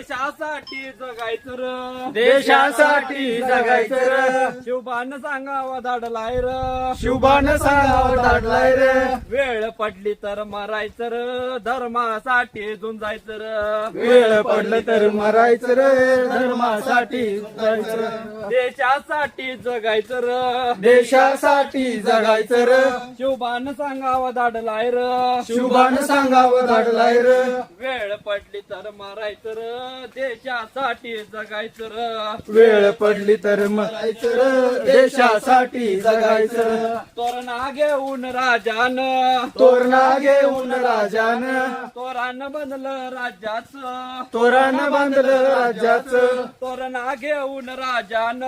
देशासाठी जगायचं र, देशासाठी जगायचं र, शिवबान सांगावा धाडलाय र, शुभान सांगावं धाडलाय रे, वेळ पडली तर मरायचं र, धर्मासाठी झुंजायचं र, वेळ पडलं तर मरायचं रे, धर्मासाठी जगायचं रे, देशासाठी जगायचं र, देशासाठी जगायचं रे, शिवबान सांगावा धाडलाय र, शुभान सांगावं धाडलाय रे, वेळ पडली तर मरायचं र, देशासाठी जगायचं र, वेळ पडली तर मरायचं रे, देशासाठी जगायचं रे, तोरणा घेऊन राजान, तोरणा घेऊन राजान, तोरण बनलं राज्याचं, तोरण बांधलं राज्याचं, तोरणा घेऊन राजान,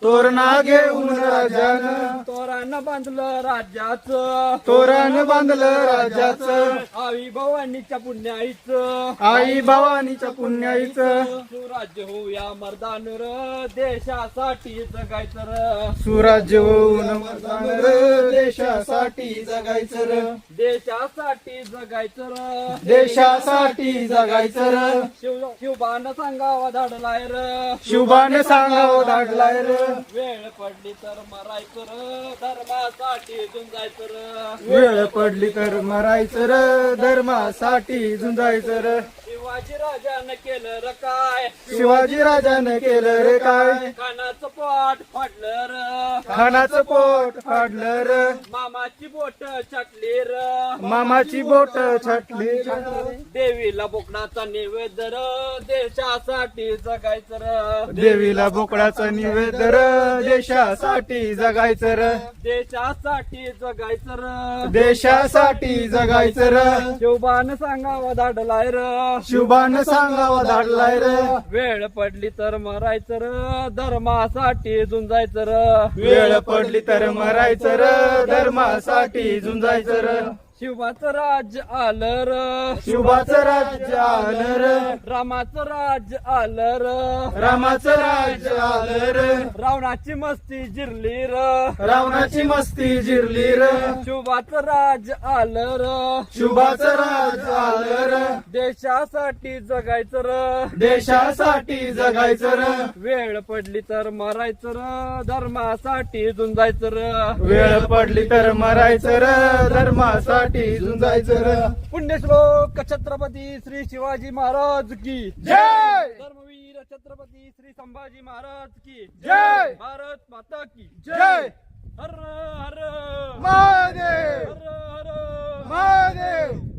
तोरणा घेऊन राजान, तोरण बांधलं राज्याचं, तोरण बांधलं राज्याचं, आई भवानीच्या पुण्याईचं, आई भवानीच्या पुण्याईचं, सुराज्य होऊया मर्दान र, देशासाठी जगायचं र, सुराज्य होऊन मर्दान रे, देशासाठी जगायचं रे, देशासाठी जगायचं र, देशासाठी जगायचं रे, शिवबान सांगावा धाडलाय र, शुभान सांगावं धाडलाय रे, वेळ पडली तर मरायचं र, धर्मासाठी झुंजायचं र, वेळ पडली तर मरायचं रे, धर्मासाठी झुंजायचं रे, शिवाजी राजानं केलं र काय, शिवाजी राजाने केलं रे काय, कानाचं पाठ फाडलं र, खानाचं पोट फाडलं रे, मामाची बोट छाटली र, मामाची बोट छाटली रे, देवीला बोकडाचा निवेद र, देशासाठी जगायचं र, देवीला बोकडाचं निवेद रे, देशासाठी जगायचं रे, देशासाठी जगायचं र, देशासाठी जगायचं रे, शिवबान सांगावा धाडलाय र, शुभान सांगावं धाडलाय रे, वेळ पडली तर मरायचं र, धर्मासाठी झुंजायचं र, वेळ पडली तर मरायचं रे, धर्मासाठी झुंजायचं रे, शिवाचं राज्य आलं र, शुभाचं राज्य आलं रे, रामाचं राज्य आलं र, रामाचं राज्य आलं रे, रावणाची मस्ती जिरली र, रावणाची मस्ती जिरली रे, शिवाचं राज्य आलं र, शुभाचं राज्य आलं रे, देशासाठी जगायचं र, देशासाठी जगायचं रे, वेळ पडली तर मरायचं र, धर्मासाठी झुंजायचं र, वेळ पडली तर मरायचं रे, धर्मासाठी झुंजायचं रे, पुण्यश्लोक छत्रपती श्री शिवाजी महाराज की जय, धर्मवीर छत्रपती श्री संभाजी महाराज की जय, भारत माता की जय, हर हर महादेव हर हर महादेव.